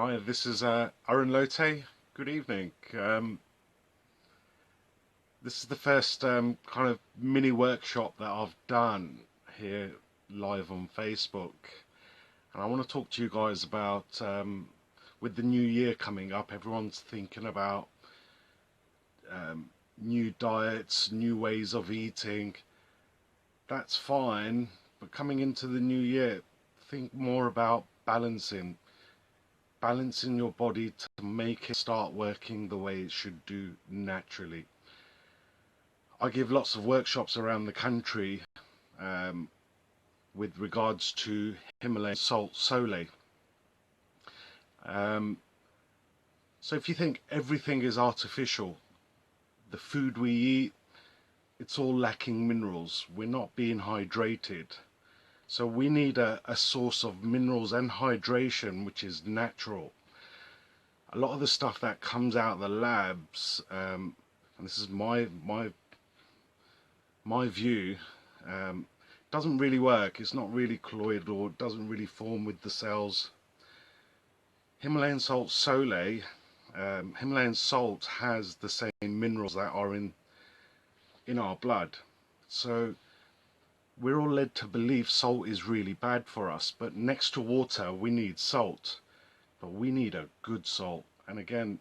Hi, this is Aaron Lote. Good evening. This is the first kind of mini workshop that I've done here live on Facebook, and I want to talk to you guys about with the new year coming up. Everyone's thinking about new diets, new ways of eating. That's fine, but coming into the new year, think more about balancing your body to make it start working the way it should do naturally. I give lots of workshops around the country with regards to Himalayan salt sole. So if you think everything is artificial, the food we eat, it's all lacking minerals. We're not being hydrated. So we need a source of minerals and hydration which is natural. A lot of the stuff that comes out of the labs, and this is my view, doesn't really work. It's not really colloidal, or it doesn't really form with the cells. Himalayan salt sole, Himalayan salt has the same minerals that are in our blood. So we're all led to believe salt is really bad for us, but next to water we need salt, but we need a good salt. And again,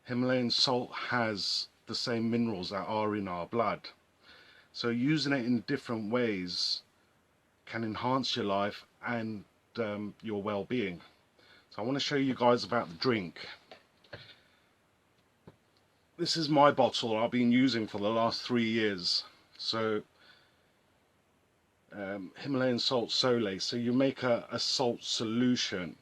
Himalayan salt has the same minerals that are in our blood. So using it in different ways can enhance your life and your well-being. So I want to show you guys about the drink. This is my bottle I've been using for the last 3 years. So Himalayan salt sole. So you make a salt solution.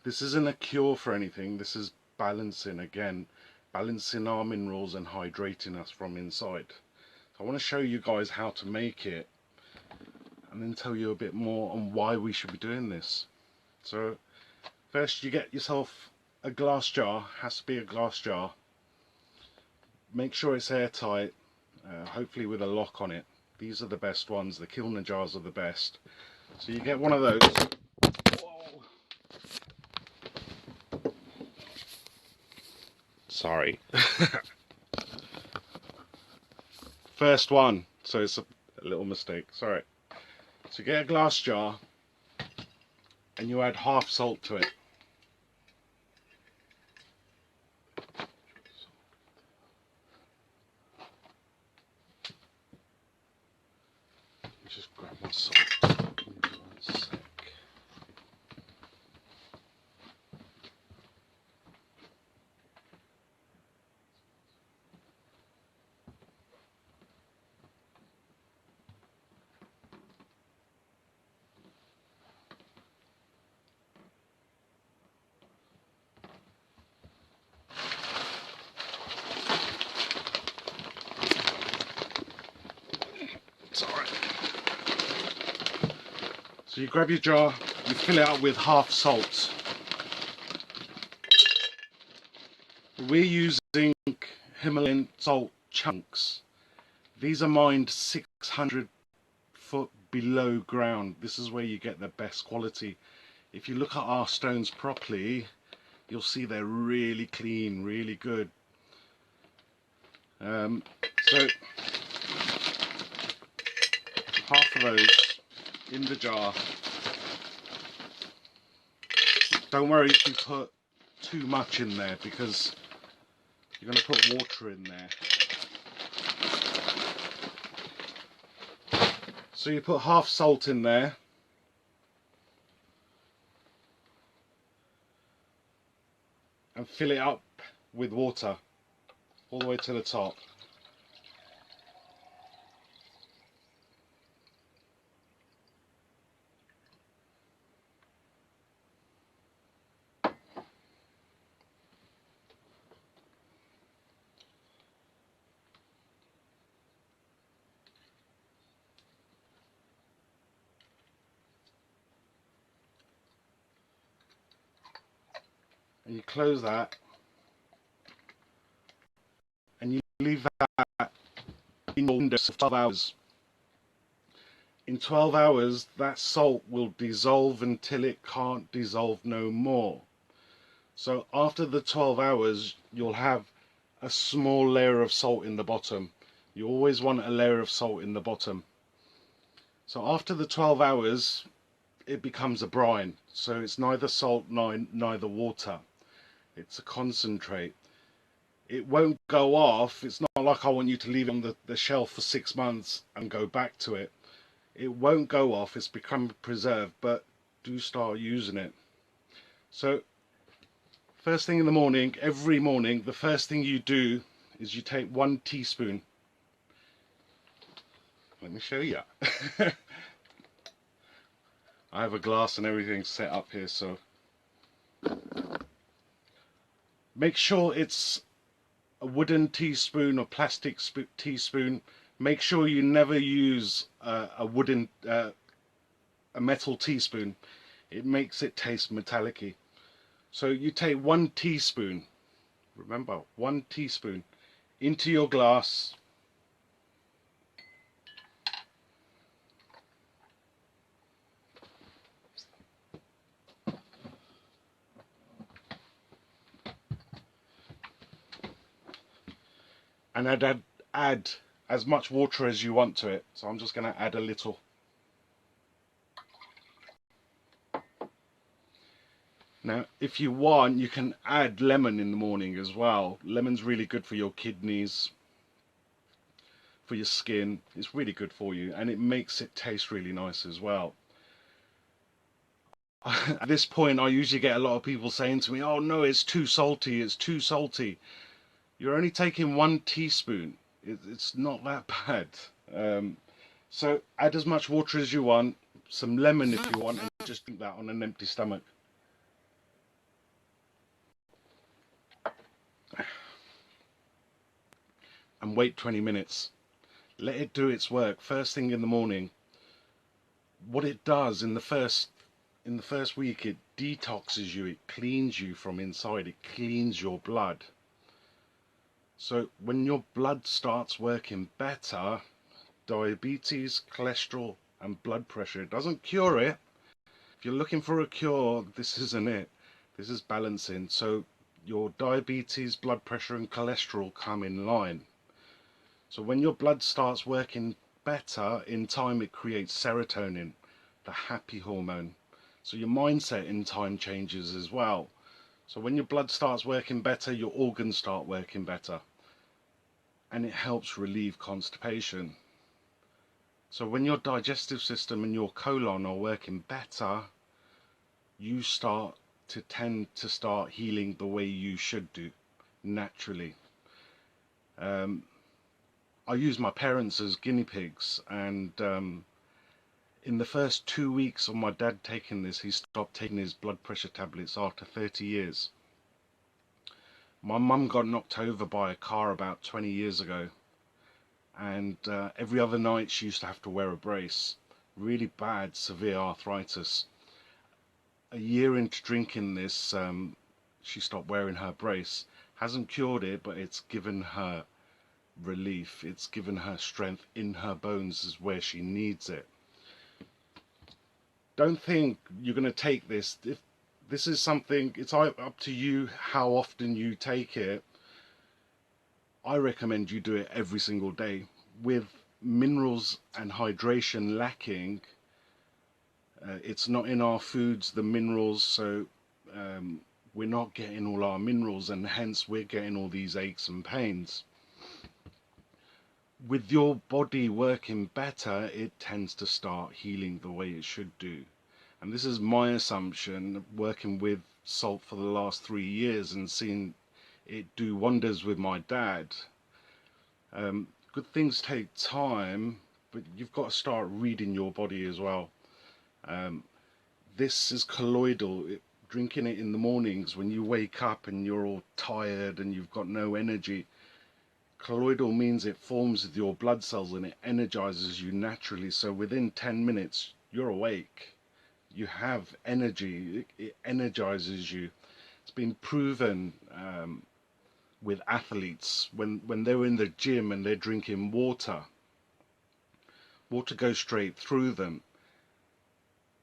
This isn't a cure for anything. This is balancing, again, balancing our minerals and hydrating us from inside. So I want to show you guys how to make it and then tell you a bit more on why we should be doing this. So first, you get yourself a glass jar. Has to be a glass jar. Make sure it's airtight, hopefully with a lock on it. These are the best ones. The Kilner jars are the best. So you get one of those. Whoa. Sorry. First one. So it's a little mistake. Sorry. So you get a glass jar and you add half salt to it. Just grab my salt. One sec. It's alright. So you grab your jar, you fill it up with half salt. We're using Himalayan salt chunks. These are mined 600 foot below ground. This is where you get the best quality. If you look at our stones properly, you'll see they're really clean, really good. So half of those in the jar. Don't worry if you put too much in there, because you're going to put water in there. So you put half salt in there. And fill it up with water all the way to the top. And you close that and you leave that in your window for 12 hours. In 12 hours that salt will dissolve until it can't dissolve no more. So after the 12 hours, you'll have a small layer of salt in the bottom. You always want a layer of salt in the bottom. So after the 12 hours, it becomes a brine. So it's neither salt, neither water. It's a concentrate. It won't go off. It's not like I want you to leave it on the shelf for 6 months and go back to it. It won't go off. It's become preserved, but do start using it. So first thing in the morning, every morning, the first thing you do is you take 1 teaspoon. Let me show you. I have a glass and everything set up here, so make sure it's a wooden teaspoon or plastic teaspoon. Make sure you never use a metal teaspoon. It makes it taste metallic-y. So you take 1 teaspoon, remember, 1 teaspoon into your glass. And add as much water as you want to it. So I'm just going to add a little. Now, if you want, you can add lemon in the morning as well. Lemon's really good for your kidneys, for your skin. It's really good for you, and it makes it taste really nice as well. At this point, I usually get a lot of people saying to me, "Oh no, it's too salty, it's too salty." You're only taking 1 teaspoon. It's not that bad. So add as much water as you want, some lemon if you want, and just drink that on an empty stomach. And wait 20 minutes. Let it do its work. First thing in the morning. What it does in the first week, it detoxes you, it cleans you from inside, it cleans your blood. So when your blood starts working better, diabetes, cholesterol and blood pressure, it doesn't cure it. If you're looking for a cure, this isn't it. This is balancing. So your diabetes, blood pressure and cholesterol come in line. So when your blood starts working better, in time it creates serotonin, the happy hormone. So your mindset in time changes as well. So when your blood starts working better, your organs start working better. And it helps relieve constipation. So when your digestive system and your colon are working better, you tend to start healing the way you should do, naturally. I use my parents as guinea pigs, and in the first 2 weeks of my dad taking this, he stopped taking his blood pressure tablets after 30 years. My mum got knocked over by a car about 20 years ago, and every other night she used to have to wear a brace. Really bad, severe arthritis. A year into drinking this, she stopped wearing her brace. Hasn't cured it, but it's given her relief. It's given her strength in her bones, is where she needs it. Don't think you're going to take this. If this is something, it's up to you how often you take it. I recommend you do it every single day. With minerals and hydration lacking, it's not in our foods, the minerals, so we're not getting all our minerals, and hence we're getting all these aches and pains. With your body working better, it tends to start healing the way it should do. And this is my assumption, working with salt for the last 3 years and seeing it do wonders with my dad. Good things take time, but you've got to start reading your body as well. This is colloidal. Drinking it in the mornings when you wake up and you're all tired and you've got no energy. Colloidal means it forms with your blood cells and it energizes you naturally. So within 10 minutes, you're awake. You have energy. It energizes you. It's been proven with athletes when they're in the gym and they're drinking water. Water goes straight through them.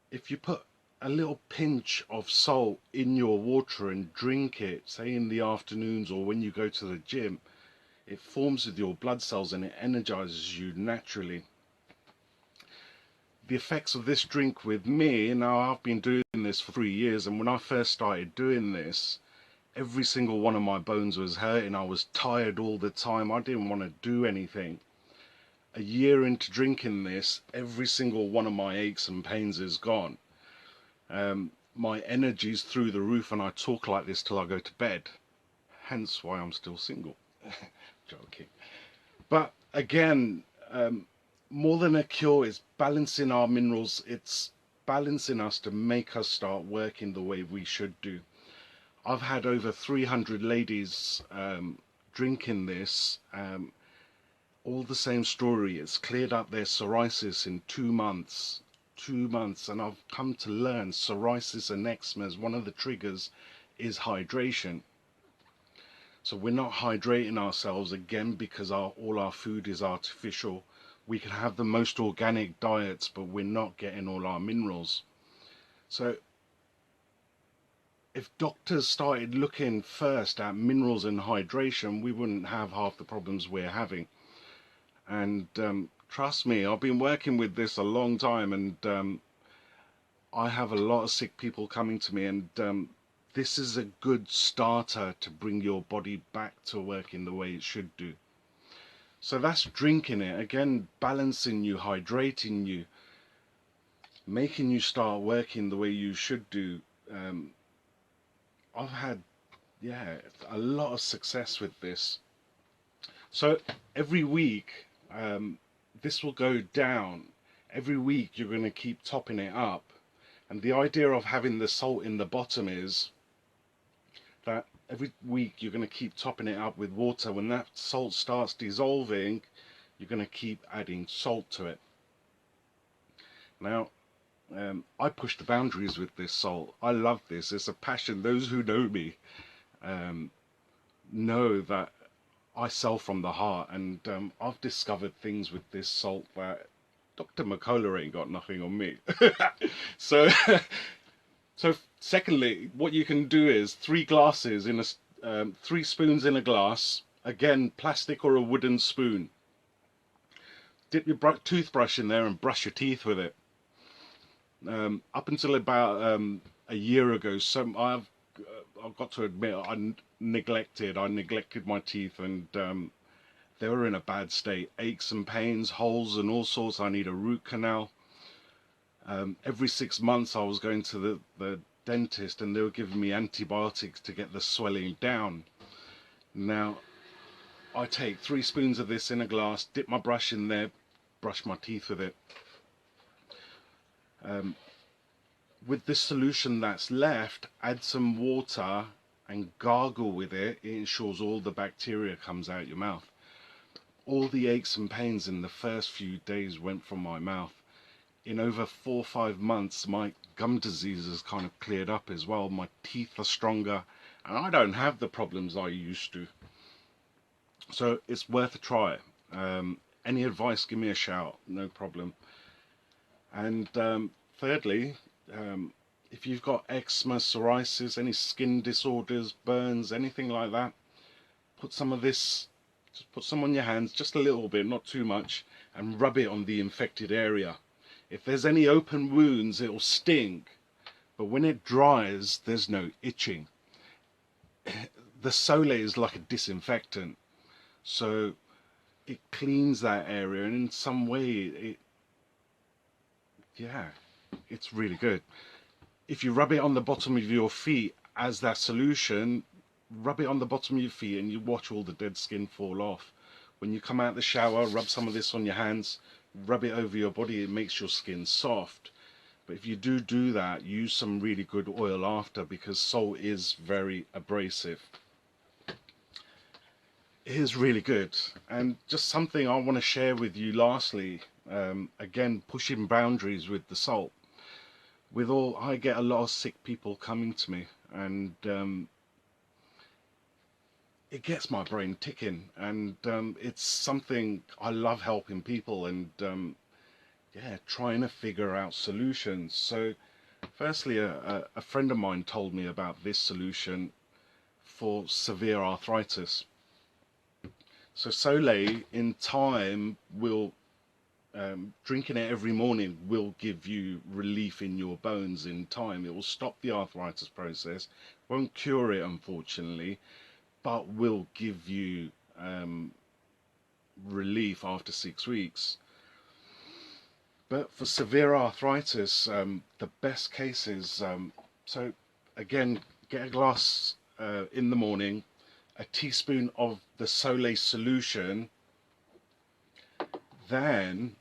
If you put a little pinch of salt in your water and drink it, say in the afternoons or when you go to the gym, it forms with your blood cells and it energizes you naturally. The effects of this drink with me, now I've been doing this for 3 years, and when I first started doing this, every single one of my bones was hurting. I was tired all the time. I didn't want to do anything. A year into drinking this, every single one of my aches and pains is gone. My energy's through the roof, and I talk like this till I go to bed. Hence why I'm still single. Joking. But again, more than a cure, it's balancing our minerals. It's balancing us to make us start working the way we should do. I've had over 300 ladies drinking this. All the same story. It's cleared up their psoriasis in 2 months. 2 months, and I've come to learn psoriasis and eczema, one of the triggers is hydration. So we're not hydrating ourselves again because all our food is artificial. We can have the most organic diets, but we're not getting all our minerals. So if doctors started looking first at minerals and hydration, we wouldn't have half the problems we're having. And trust me, I've been working with this a long time, and I have a lot of sick people coming to me, and this is a good starter to bring your body back to working the way it should do. So that's drinking it, again, balancing you, hydrating you, making you start working the way you should do. I've had, a lot of success with this. So every week, this will go down. Every week you're going to keep topping it up. And the idea of having the salt in the bottom is that every week you're going to keep topping it up with water. When that salt starts dissolving, you're going to keep adding salt to it. Now, I push the boundaries with this salt. I love this. It's a passion. Those who know me know that I sell from the heart, and I've discovered things with this salt that Dr. McCullough ain't got nothing on me. So, secondly, what you can do is 3 glasses in a 3 spoons in a glass. Again, plastic or a wooden spoon. Dip your toothbrush in there and brush your teeth with it. Up until about a year ago, I've got to admit I neglected my teeth, and they were in a bad state. Aches and pains, holes and all sorts. I need a root canal. Every 6 months I was going to the dentist, and they were giving me antibiotics to get the swelling down. Now, I take 3 spoons of this in a glass, dip my brush in there, brush my teeth with it. With this solution that's left, add some water and gargle with it. It ensures all the bacteria comes out your mouth. All the aches and pains in the first few days went from my mouth. In over 4 or 5 months, my gum disease has kind of cleared up as well. My teeth are stronger, and I don't have the problems I used to. So it's worth a try. Any advice, give me a shout, no problem. And thirdly, if you've got eczema, psoriasis, any skin disorders, burns, anything like that, put some of this, just put some on your hands, just a little bit, not too much, and rub it on the infected area. If there's any open wounds, it'll sting, but when it dries, there's no itching. The Sole is like a disinfectant, so it cleans that area, and in some way, it's really good. If you rub it on the bottom of your feet as that solution, rub it on the bottom of your feet and you watch all the dead skin fall off. When you come out of the shower, rub some of this on your hands, rub it over your body. It makes your skin soft. But if you do that, use some really good oil after, because salt is very abrasive. It is really good. And just something I want to share with you lastly, again, pushing boundaries with the salt. I get a lot of sick people coming to me, and it gets my brain ticking, and it's something I love, helping people, and trying to figure out solutions. So Firstly, a friend of mine told me about this solution for severe arthritis. So Soleil in time will, drinking it every morning will give you relief in your bones in time. It will stop the arthritis process, won't cure it unfortunately, but will give you relief after 6 weeks. But for severe arthritis, the best case is, so again, get a glass in the morning, a teaspoon of the Soleil solution, then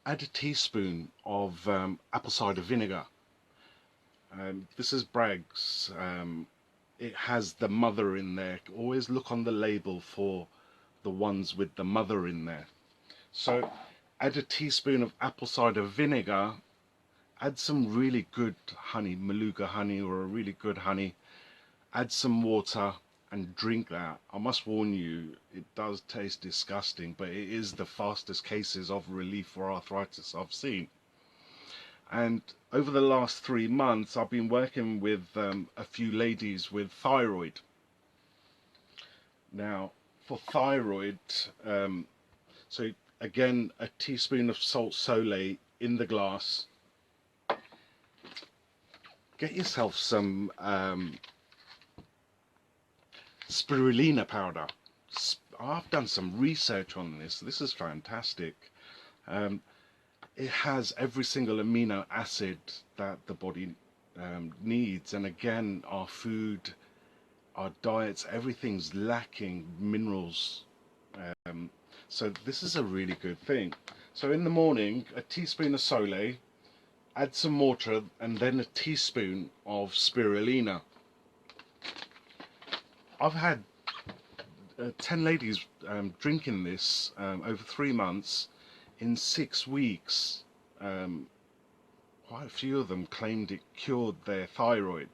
add a teaspoon of apple cider vinegar. This is Bragg's. It has the mother in there. Always look on the label for the ones with the mother in there. So add a teaspoon of apple cider vinegar, add some really good honey, Maluga honey or a really good honey, add some water and drink that. I must warn you, it does taste disgusting, but it is the fastest cases of relief for arthritis I've seen. And over the last 3 months, I've been working with a few ladies with thyroid. Now, for thyroid, so again, a teaspoon of salt Soleil in the glass. Get yourself some spirulina powder. I've done some research on this. This is fantastic. It has every single amino acid that the body needs, and again, our food, our diets, everything's lacking minerals. So this is a really good thing. So in the morning, a teaspoon of Soleil, add some water, and then a teaspoon of spirulina. I've had 10 ladies drinking this over 3 months. In 6 weeks, quite a few of them claimed it cured their thyroid.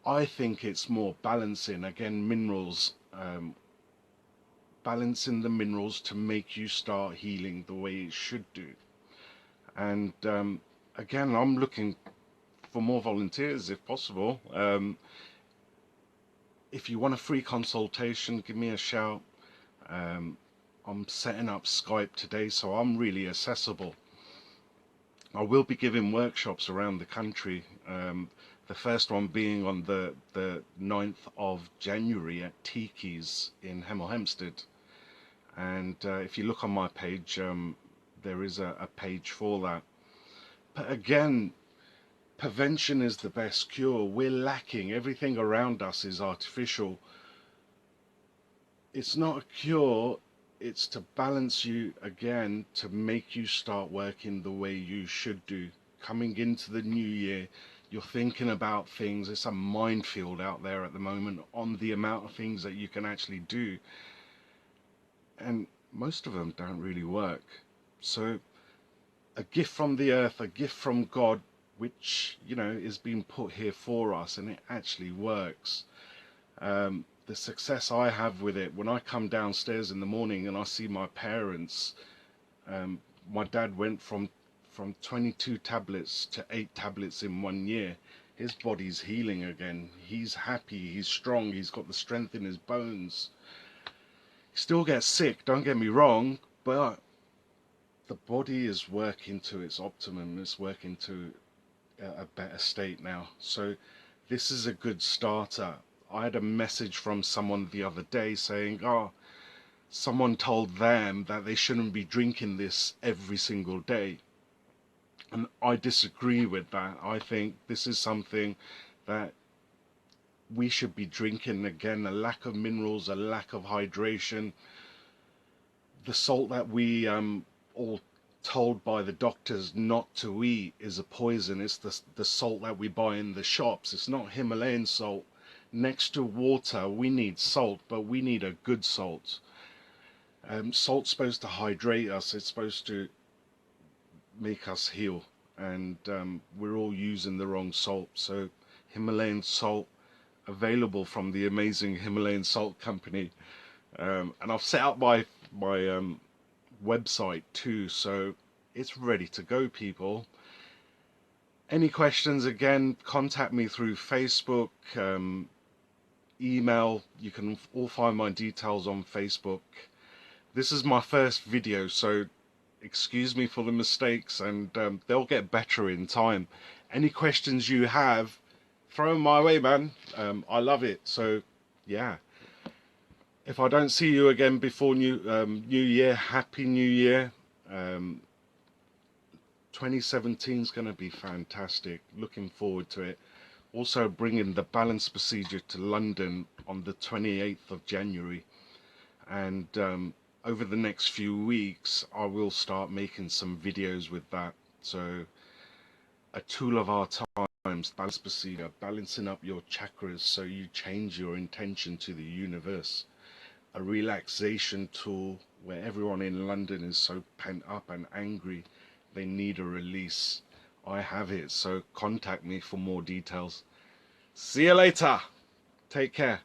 I think it's more balancing, again, minerals, balancing the minerals to make you start healing the way it should do. And again, I'm looking for more volunteers if possible. If you want a free consultation, give me a shout. I'm setting up Skype today, so I'm really accessible. I will be giving workshops around the country. The first one being on the 9th of January at Tiki's in Hemel Hempstead. And if you look on my page, there is a page for that. But again, prevention is the best cure. We're lacking. Everything around us is artificial. It's not a cure. It's to balance you again, to make you start working the way you should do. Coming into the new year, you're thinking about things. It's a minefield out there at the moment on the amount of things that you can actually do. And most of them don't really work. So a gift from the earth, a gift from God, which, you know, is being put here for us, and it actually works. The success I have with it, when I come downstairs in the morning and I see my parents, my dad went from 22 tablets to 8 tablets in 1 year. His body's healing again. He's happy, he's strong, he's got the strength in his bones. He still gets sick, don't get me wrong, but the body is working to its optimum. It's working to a better state now. So this is a good starter. I had a message from someone the other day saying, oh, someone told them that they shouldn't be drinking this every single day. And I disagree with that. I think this is something that we should be drinking. Again, a lack of minerals, a lack of hydration. The salt that we all told by the doctors not to eat is a poison. It's the salt that we buy in the shops. It's not Himalayan salt. Next to water, we need salt, but we need a good salt. Salt's supposed to hydrate us. It's supposed to make us heal, and we're all using the wrong salt. So Himalayan salt, available from the amazing Himalayan Salt Company, and I've set up my website too, so it's ready to go, people. Any questions, again, contact me through Facebook, email. You can all find my details on Facebook. This is my first video, so excuse me for the mistakes, and they'll get better in time. Any questions you have, throw them my way, man. I love it. So yeah, if I don't see you again before New Year, Happy New Year. 2017 is going to be fantastic. Looking forward to it. Also bringing the balance procedure to London on the 28th of January. And over the next few weeks, I will start making some videos with that. So a tool of our times, balance procedure, balancing up your chakras so you change your intention to the universe. A relaxation tool where everyone in London is so pent up and angry, they need a release. I have it, so contact me for more details. See you later. Take care.